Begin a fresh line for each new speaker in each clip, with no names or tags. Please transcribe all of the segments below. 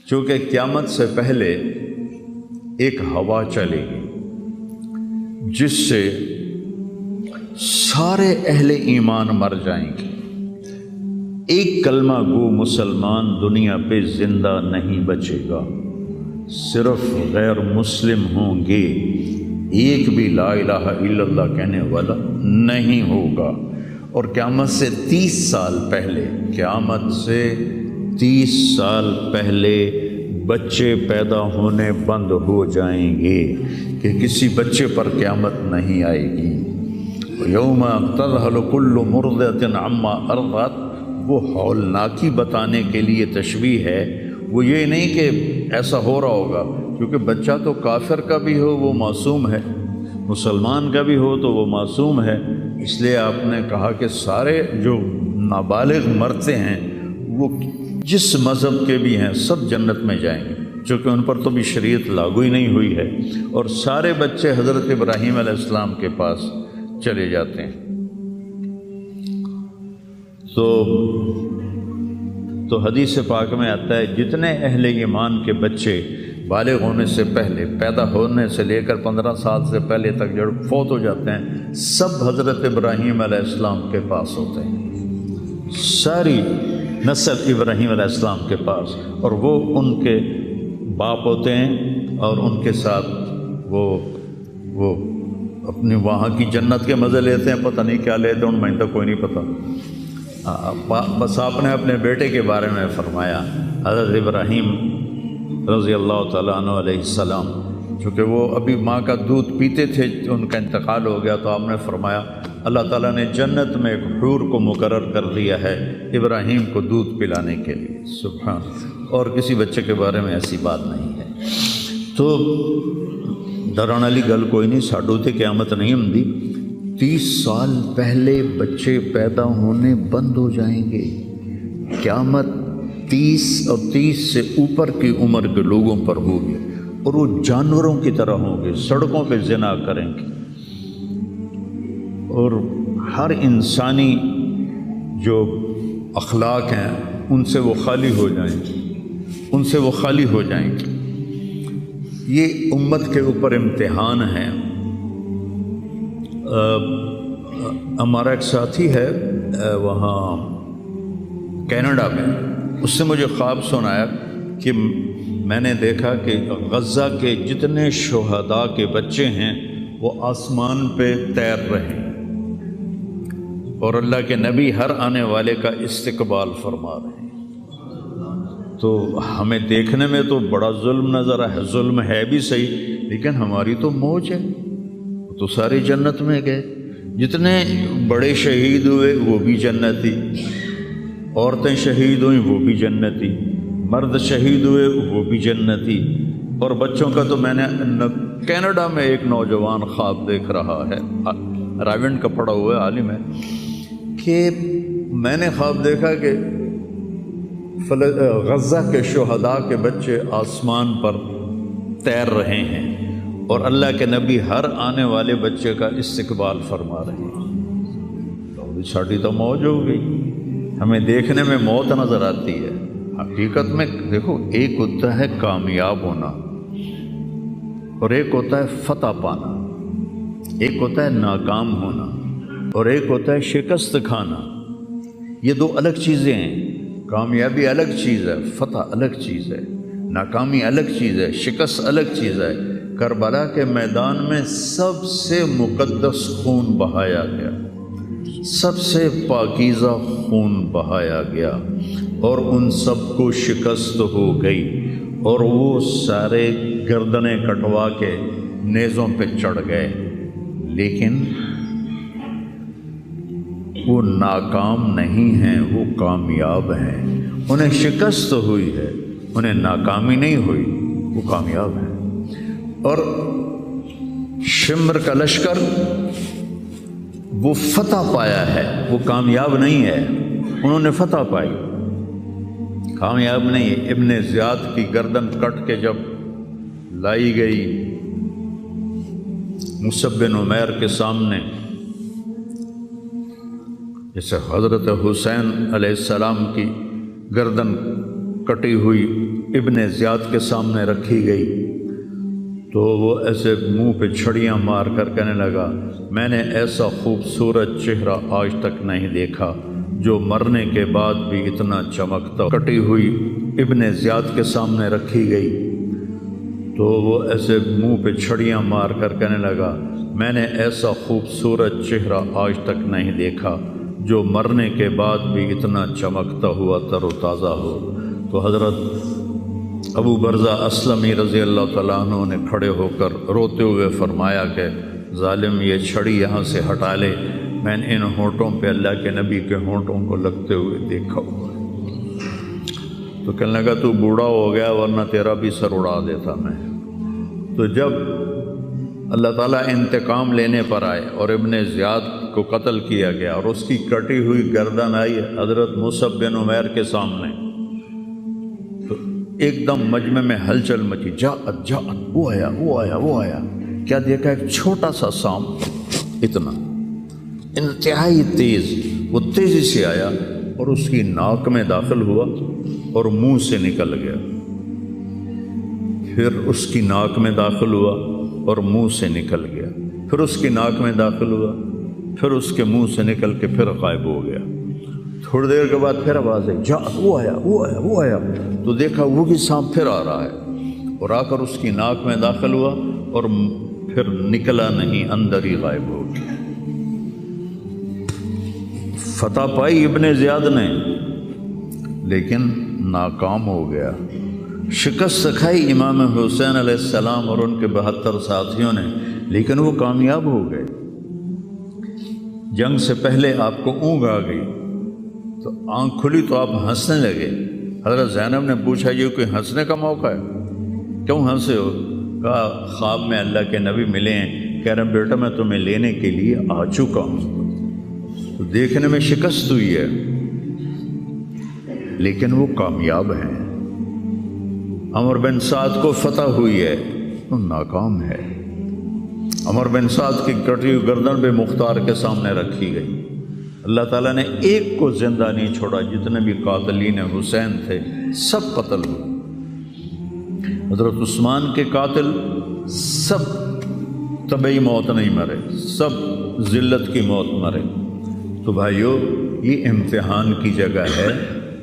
چونکہ قیامت سے پہلے ایک ہوا چلے گی جس سے سارے اہل ایمان مر جائیں گے، ایک کلمہ گو مسلمان دنیا پہ زندہ نہیں بچے گا، صرف غیر مسلم ہوں گے، ایک بھی لا الہ الا اللہ کہنے والا نہیں ہوگا۔ اور قیامت سے 30 سال پہلے، قیامت سے 30 سال پہلے بچے پیدا ہونے بند ہو جائیں گے کہ کسی بچے پر قیامت نہیں آئے گی۔ یوم تذہل کل مرضعۃ عما ارضعت، وہ ہولناکی بتانے کے لیے تشبیہ ہے، وہ یہ نہیں کہ ایسا ہو رہا ہوگا، کیونکہ بچہ تو کافر کا بھی ہو وہ معصوم ہے، مسلمان کا بھی ہو تو وہ معصوم ہے، اس لیے آپ نے کہا کہ سارے جو نابالغ مرتے ہیں وہ جس مذہب کے بھی ہیں سب جنت میں جائیں گے، چونکہ ان پر تو بھی شریعت لاگو ہی نہیں ہوئی ہے، اور سارے بچے حضرت ابراہیم علیہ السلام کے پاس چلے جاتے ہیں۔ تو حدیث پاک میں آتا ہے جتنے اہل ایمان کے بچے بالغ ہونے سے پہلے، پیدا ہونے سے لے کر 15 سال سے پہلے تک جو فوت ہو جاتے ہیں، سب حضرت ابراہیم علیہ السلام کے پاس ہوتے ہیں، ساری نسل ابراہیم علیہ السلام کے پاس، اور وہ ان کے باپ ہوتے ہیں، اور ان کے ساتھ وہ اپنی وہاں کی جنت کے مزے لیتے ہیں، پتہ نہیں کیا لیتے ہیں، ان میں تو کوئی نہیں پتہ۔ بس آپ نے اپنے بیٹے کے بارے میں فرمایا، حضرت ابراہیم رضی اللہ تعالیٰ عنہ علیہ السلام، چونکہ وہ ابھی ماں کا دودھ پیتے تھے، ان کا انتقال ہو گیا، تو آپ نے فرمایا اللہ تعالیٰ نے جنت میں ایک حور کو مقرر کر دیا ہے ابراہیم کو دودھ پلانے کے لیے، سبحان، اور کسی بچے کے بارے میں ایسی بات نہیں ہے۔ تو ڈران والی گل کوئی نہیں، ساڈو تے قیامت نہیں ہوندی، 30 سال پہلے بچے پیدا ہونے بند ہو جائیں گے، قیامت 30 اور 30 سے اوپر کی عمر کے لوگوں پر ہوگی، اور وہ جانوروں کی طرح ہوں گے، سڑکوں پہ زنا کریں گے، اور ہر انسانی جو اخلاق ہیں ان سے وہ خالی ہو جائیں گے، ان سے وہ خالی ہو جائیں گے۔ یہ امت کے اوپر امتحان ہے۔ ہمارا ایک ساتھی ہے وہاں کینیڈا میں، اس نے مجھے خواب سنایا کہ میں نے دیکھا کہ غزہ کے جتنے شہداء کے بچے ہیں وہ آسمان پہ تیر رہے ہیں، اور اللہ کے نبی ہر آنے والے کا استقبال فرما رہے ہیں۔ تو ہمیں دیکھنے میں تو بڑا ظلم نظر ہے، ظلم ہے بھی صحیح، لیکن ہماری تو موج ہے، تو سارے جنت میں گئے، جتنے بڑے شہید ہوئے وہ بھی جنتی، عورتیں شہید ہوئیں وہ بھی جنتی، مرد شہید ہوئے وہ بھی جنتی، اور بچوں کا تو میں نے کینیڈا میں ایک نوجوان خواب دیکھ رہا ہے، راونڈ کا پڑھا ہوا ہے، عالم ہے، کہ میں نے خواب دیکھا کہ غزہ کے شہداء کے بچے آسمان پر تیر رہے ہیں، اور اللہ کے نبی ہر آنے والے بچے کا استقبال فرما رہے ہیں۔ ساڑی تو موج ہو گئی، ہمیں دیکھنے میں موت نظر آتی ہے، حقیقت میں دیکھو ایک ہوتا ہے کامیاب ہونا، اور ایک ہوتا ہے فتح پانا، ایک ہوتا ہے ناکام ہونا، اور ایک ہوتا ہے شکست کھانا۔ یہ دو الگ چیزیں ہیں، کامیابی الگ چیز ہے، فتح الگ چیز ہے، ناکامی الگ چیز ہے، شکست الگ چیز ہے۔ کربلا کے میدان میں سب سے مقدس خون بہایا گیا، سب سے پاکیزہ خون بہایا گیا، اور ان سب کو شکست ہو گئی، اور وہ سارے گردنیں کٹوا کے نیزوں پہ چڑھ گئے، لیکن وہ ناکام نہیں ہیں، وہ کامیاب ہیں۔ انہیں شکست ہوئی ہے، انہیں ناکامی نہیں ہوئی، وہ کامیاب ہیں۔ اور شمر کا لشکر وہ فتح پایا ہے، وہ کامیاب نہیں ہے، انہوں نے فتح پائی، کامیاب نہیں ہے۔ ابن زیاد کی گردن کٹ کے جب لائی گئی مصعب بن عمیر کے سامنے، جیسے حضرت حسین علیہ السلام کی گردن کٹی ہوئی ابن زیاد کے سامنے رکھی گئی تو وہ ایسے منہ پہ چھڑیاں مار کر کہنے لگا میں نے ایسا خوبصورت چہرہ آج تک نہیں دیکھا جو مرنے کے بعد بھی اتنا چمکتا۔ کٹی ہوئی ابن زیاد کے سامنے رکھی گئی تو وہ ایسے منہ پہ چھڑیاں مار کر کہنے لگا میں نے ایسا خوبصورت چہرہ آج تک نہیں دیکھا جو مرنے کے بعد بھی اتنا چمکتا ہوا تر و تازہ ہو۔ تو حضرت ابو برزہ اسلمی رضی اللہ تعالیٰ عنہ نے کھڑے ہو کر روتے ہوئے فرمایا کہ ظالم یہ چھڑی یہاں سے ہٹا لے، میں نے ان ہونٹوں پہ اللہ کے نبی کے ہونٹوں کو لگتے ہوئے دیکھا ہوا۔ تو کہنے لگا تو بوڑھا ہو گیا ورنہ تیرا بھی سر اڑا دیتا میں۔ تو جب اللہ تعالیٰ انتقام لینے پر آئے اور ابن زیاد کو قتل کیا گیا اور اس کی کٹی ہوئی گردن آئی حضرت مصعب بن عمیر کے سامنے، تو ایک دم مجمع میں ہلچل مچی، جاءت وہ آیا کیا دیکھا؟ ایک چھوٹا سا سانپ، اتنا انتہائی تیز، وہ تیزی سے آیا اور اس کی ناک میں داخل ہوا اور منہ سے نکل گیا، پھر اس کی ناک میں داخل ہوا اور منہ سے نکل گیا، پھر اس کی ناک میں داخل ہوا، پھر اس کے منہ سے نکل کے پھر غائب ہو گیا۔ تھوڑی دیر کے بعد پھر آواز آئی، وہ آیا تو دیکھا وہ بھی سانپ پھر آ رہا ہے اور آ کر اس کی ناک میں داخل ہوا اور پھر نکلا نہیں، اندر ہی غائب ہو گیا۔ فتح پائی ابن زیاد نے لیکن ناکام ہو گیا۔ شکست کھائی امام حسین علیہ السلام اور ان کے 72 ساتھیوں نے، لیکن وہ کامیاب ہو گئے۔ جنگ سے پہلے آپ کو اونگ آ گئی تو آنکھ کھلی تو آپ ہنسنے لگے۔ حضرت زینب نے پوچھا یہ کوئی ہنسنے کا موقع ہے، کیوں ہنسے ہو؟ کہا خواب میں اللہ کے نبی ملے ہیں، کہہ رہے ہیں بیٹا میں تمہیں لینے کے لیے آ چکا ہوں۔ تو دیکھنے میں شکست ہوئی ہے لیکن وہ کامیاب ہیں۔ عمر بن سعد کو فتح ہوئی ہے، وہ ناکام ہے۔ عمر بن سعد کی کٹی ہوئی گردن پہ مختار کے سامنے رکھی گئی۔ اللہ تعالیٰ نے ایک کو زندہ نہیں چھوڑا، جتنے بھی قاتلین حسین تھے سب قتل ہوئے۔ حضرت عثمان کے قاتل سب طبعی موت نہیں مرے، سب ذلت کی موت مرے۔ تو بھائیو یہ امتحان کی جگہ ہے،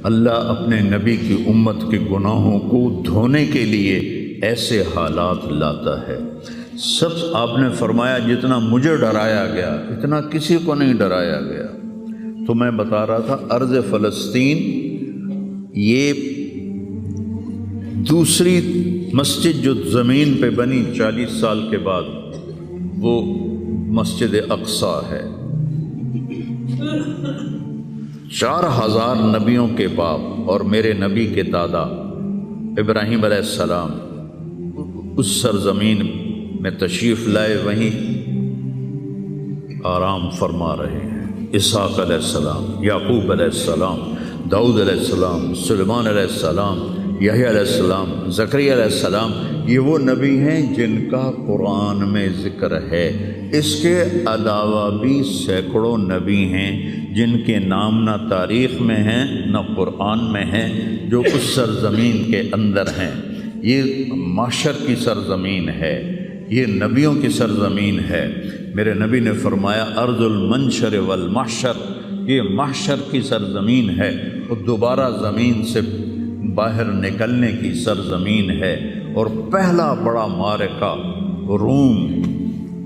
اللہ اپنے نبی کی امت کے گناہوں کو دھونے کے لیے ایسے حالات لاتا ہے۔ سب آپ نے فرمایا جتنا مجھے ڈرایا گیا اتنا کسی کو نہیں ڈرایا گیا۔ تو میں بتا رہا تھا ارض فلسطین یہ دوسری مسجد جو زمین پہ بنی 40 سال کے بعد وہ مسجد اقصیٰ ہے۔ 4000 نبیوں کے باپ اور میرے نبی کے دادا ابراہیم علیہ السلام اس سرزمین میں تشریف لائے، وہیں آرام فرما رہے ہیں۔ اسحاق علیہ السلام، یعقوب علیہ السلام، داؤد علیہ السلام، سلیمان علیہ السلام، یحییٰ علیہ السلام، زکریا علیہ السلام، یہ وہ نبی ہیں جن کا قرآن میں ذکر ہے۔ اس کے علاوہ بھی سینکڑوں نبی ہیں جن کے نام نہ تاریخ میں ہیں نہ قرآن میں ہیں، جو اس سرزمین کے اندر ہیں۔ یہ معاشر کی سرزمین ہے، یہ نبیوں کی سرزمین ہے۔ میرے نبی نے فرمایا ارض المنشر والمحشر، یہ محشر کی سرزمین ہے اور دوبارہ زمین سے باہر نکلنے کی سرزمین ہے۔ اور پہلا بڑا معرکہ روم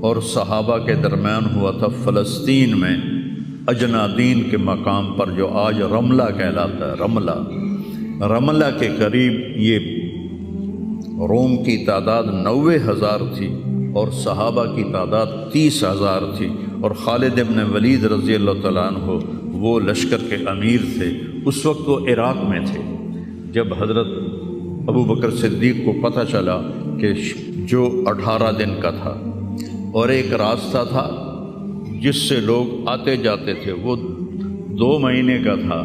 اور صحابہ کے درمیان ہوا تھا فلسطین میں، اجنادین کے مقام پر جو آج رملہ کہلاتا ہے۔ رملہ کے قریب یہ روم کی تعداد 90,000 تھی اور صحابہ کی تعداد 30,000 تھی، اور خالد ابن ولید رضی اللہ تعالیٰ عنہ وہ لشکر کے امیر تھے۔ اس وقت وہ عراق میں تھے۔ جب حضرت ابو بکر صدیق کو پتہ چلا کہ جو 18 دن کا تھا اور ایک راستہ تھا جس سے لوگ آتے جاتے تھے وہ 2 مہینے کا تھا،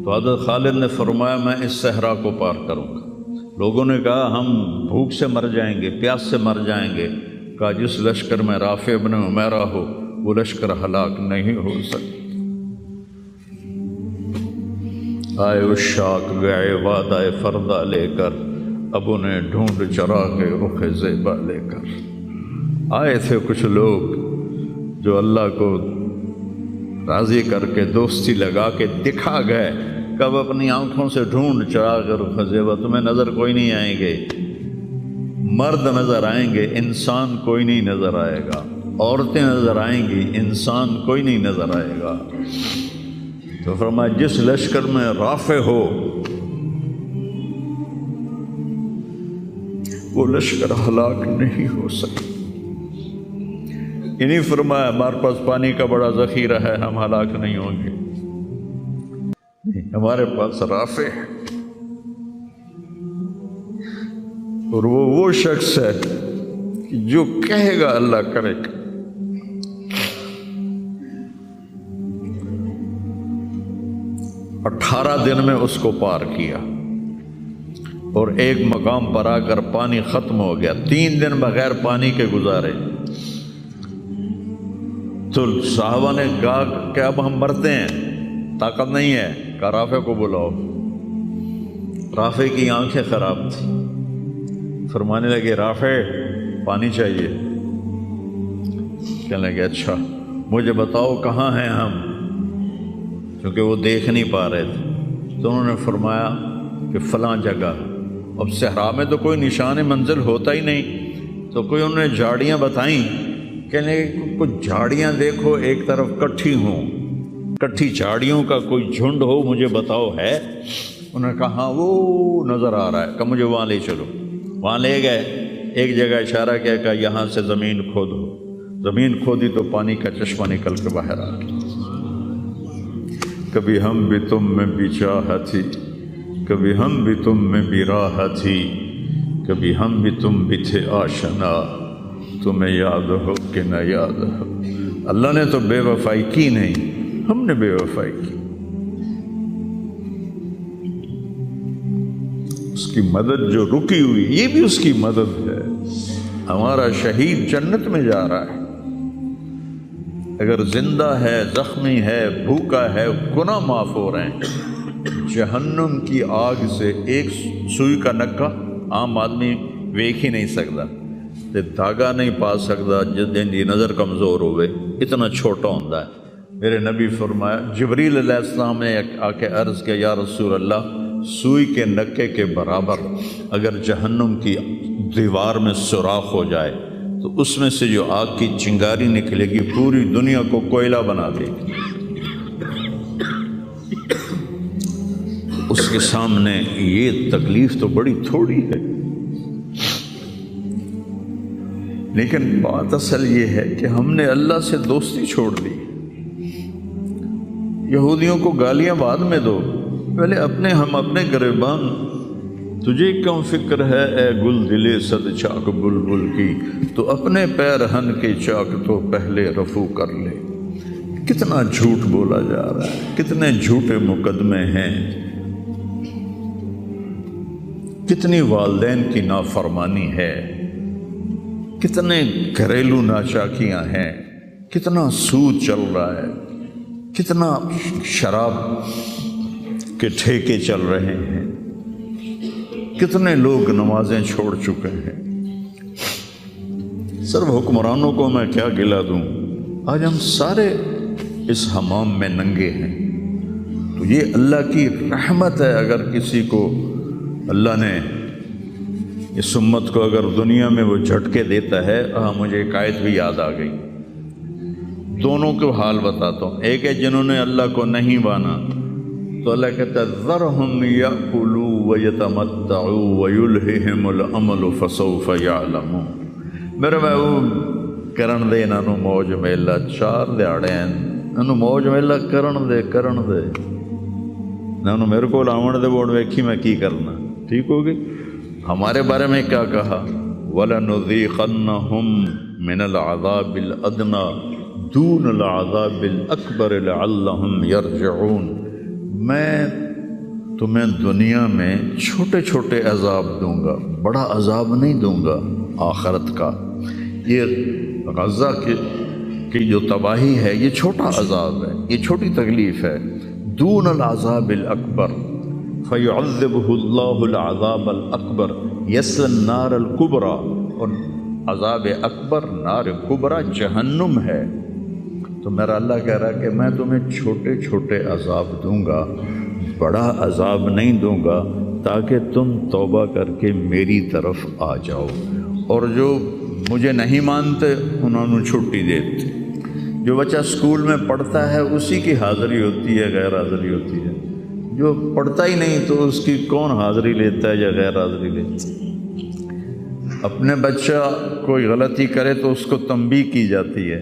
تو حضرت خالد نے فرمایا میں اس صحرا کو پار کروں گا۔ لوگوں نے کہا ہم بھوک سے مر جائیں گے، پیاس سے مر جائیں گے۔ کہا جس لشکر میں رافع ابن عمیرہ ہو وہ لشکر ہلاک نہیں ہو سکتا۔ آئے اشاق گئے وعدہ فردہ لے کر، اب انہیں ڈھونڈ چراغ رخ زیبا لے کر۔ آئے تھے کچھ لوگ جو اللہ کو راضی کر کے دوستی لگا کے دکھا گئے، کب اپنی آنکھوں سے ڈھونڈ چراغ رخ زیبا، تمہیں نظر کوئی نہیں آئیں گے، مرد نظر آئیں گے، انسان کوئی نہیں نظر آئے گا، عورتیں نظر آئیں گی، انسان کوئی نہیں نظر آئے گا۔ تو فرمایا جس لشکر میں رافع ہو وہ لشکر ہلاک نہیں ہو سکتا۔ انہیں فرمایا ہمارے پاس پانی کا بڑا ذخیرہ ہے، ہم ہلاک نہیں ہوں گے، نہیں، ہمارے پاس رافع ہے، اور وہ شخص ہے کہ جو کہے گا اللہ کرے گا۔ 18 دن میں اس کو پار کیا، اور ایک مقام پر آ کر پانی ختم ہو گیا، 3 دن بغیر پانی کے گزارے۔ تو صحابہ نے کہا کہ اب ہم مرتے ہیں، طاقت نہیں ہے، کہا رافع کو بلاؤ۔ رافع کی آنکھیں خراب تھی، فرمانے لگے رافع پانی چاہیے، کہنے لگے اچھا مجھے بتاؤ کہاں ہیں ہم، کیونکہ وہ دیکھ نہیں پا رہے تھے۔ تو انہوں نے فرمایا کہ فلاں جگہ۔ اب صحرا میں تو کوئی نشان منزل ہوتا ہی نہیں، تو کوئی انہوں نے جھاڑیاں بتائیں، کہنے لگے کچھ جھاڑیاں دیکھو ایک طرف کٹھی ہوں، کٹھی جھاڑیوں کا کوئی جھنڈ ہو، مجھے بتاؤ ہے؟ انہوں نے کہا ہاں وہ نظر آ رہا ہے، کہ مجھے وہاں لے چلو۔ وہاں لے گئے، ایک جگہ اشارہ کیا کہ یہاں سے زمین کھودو، زمین کھودی تو پانی کا چشمہ نکل کے باہر آ گیا۔ کبھی ہم بھی تم میں بھی چاہت تھی، کبھی ہم بھی تم میں بھی راہ تھی، کبھی ہم بھی تم بھی تھے آشنا، تمہیں یاد ہو کہ نہ یاد ہو۔ اللہ نے تو بے وفائی کی نہیں، ہم نے بے وفائی کی۔ اس کی مدد جو رکی ہوئی، یہ بھی اس کی مدد ہے۔ ہمارا شہید جنت میں جا رہا ہے، اگر زندہ ہے، زخمی ہے، بھوکا ہے، گناہ معاف ہو رہے ہیں۔ جہنم کی آگ سے ایک سوئی کا نکا عام آدمی ویکھ ہی نہیں سکتا، دھاگا نہیں پا سکتا، جن کی نظر کمزور ہوئے، اتنا چھوٹا ہوتا ہے۔ میرے نبی فرمایا، جبریل علیہ السلام نے آ کے عرض کیا یا رسول اللہ، سوئی کے نکے کے برابر اگر جہنم کی دیوار میں سوراخ ہو جائے تو اس میں سے جو آگ کی چنگاری نکلے گی پوری دنیا کو کوئلہ بنا دے گی۔ اس کے سامنے یہ تکلیف تو بڑی تھوڑی ہے، لیکن بات اصل یہ ہے کہ ہم نے اللہ سے دوستی چھوڑ دی۔ یہودیوں کو گالیاں بعد میں دو، پہلے ہم اپنے گریبان۔ تجھے کیوں فکر ہے اے گل دلے صد چاک بلبل کی، تو اپنے پیرہن کے چاک تو پہلے رفو کر لے۔ کتنا جھوٹ بولا جا رہا ہے، کتنے جھوٹے مقدمے ہیں، کتنی والدین کی نافرمانی ہے، کتنے گھریلو ناچاکیاں ہیں، کتنا سود چل رہا ہے، کتنا شراب کے ٹھیکے چل رہے ہیں، کتنے لوگ نمازیں چھوڑ چکے ہیں۔ صرف حکمرانوں کو میں کیا گلا دوں، آج ہم سارے اس حمام میں ننگے ہیں۔ تو یہ اللہ کی رحمت ہے، اگر کسی کو اللہ نے اس امت کو اگر دنیا میں وہ جھٹکے دیتا ہے۔ مجھے ایک آیت بھی یاد آ گئی، دونوں کو حال بتاتا ہوں۔ ایک ہے جنہوں نے اللہ کو نہیں مانا، تو اللہ کہتا ہے ذرہم یأکلوا ویتمتعوا ویلہہم الامل فسوف یعلمون۔ میرے محبوب کرن دے انہاں نوں موج میلا، 4 دہاڑے انہاں نوں موج میلا کرن دے انہاں نوں میرے کول آون دے، ووٹ ویکھی میں کی کرنا، ٹھیک ہوگی۔ ہمارے بارے میں کیا کہا، وَلَنُذِيقَنَّهُم مِّنَ الْعَذَابِ الْأَدْنَىٰ دُونَ الْعَذَابِ الْأَكْبَرِ لَعَلَّهُمْ يَرْجِعُونَ۔ میں تمہیں دنیا میں چھوٹے چھوٹے عذاب دوں گا، بڑا عذاب نہیں دوں گا آخرت کا۔ یہ غزہ کی جو تباہی ہے یہ چھوٹا عذاب ہے، یہ چھوٹی تکلیف ہے۔ دون العذاب الاکبر فیعذبہ اللہ العذاب الاکبر یصلی النار الکبریٰ، اور عذاب اکبر نار کبریٰ جہنم ہے۔ تو میرا اللہ کہہ رہا ہے کہ میں تمہیں چھوٹے چھوٹے عذاب دوں گا، بڑا عذاب نہیں دوں گا، تاکہ تم توبہ کر کے میری طرف آ جاؤ، اور جو مجھے نہیں مانتے انہوں نے چھٹی دیتے۔ جو بچہ اسکول میں پڑھتا ہے اسی کی حاضری ہوتی ہے، غیر حاضری ہوتی ہے۔ جو پڑھتا ہی نہیں تو اس کی کون حاضری لیتا ہے یا غیر حاضری لیتا ہے؟ اپنے بچہ کوئی غلطی کرے تو اس کو تنبیہ کی جاتی ہے،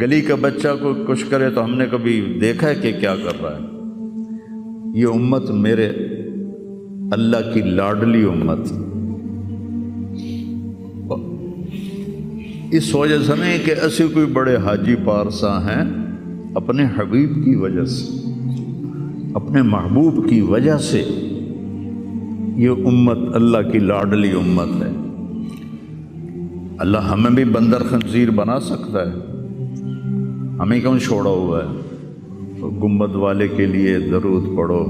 گلی کا بچہ کوئی کچھ کرے تو ہم نے کبھی دیکھا ہے کہ کیا کر رہا ہے؟ یہ امت میرے اللہ کی لاڈلی امت، اس وجہ سے نہیں کہ ایسے کوئی بڑے حاجی پارسا ہیں، اپنے حبیب کی وجہ سے، اپنے محبوب کی وجہ سے یہ امت اللہ کی لاڈلی امت ہے۔ اللہ ہمیں بھی بندر خنزیر بنا سکتا ہے، ہمیں کیوں چھوڑا ہوا ہے؟ گنبد والے کے لیے درود پڑھو،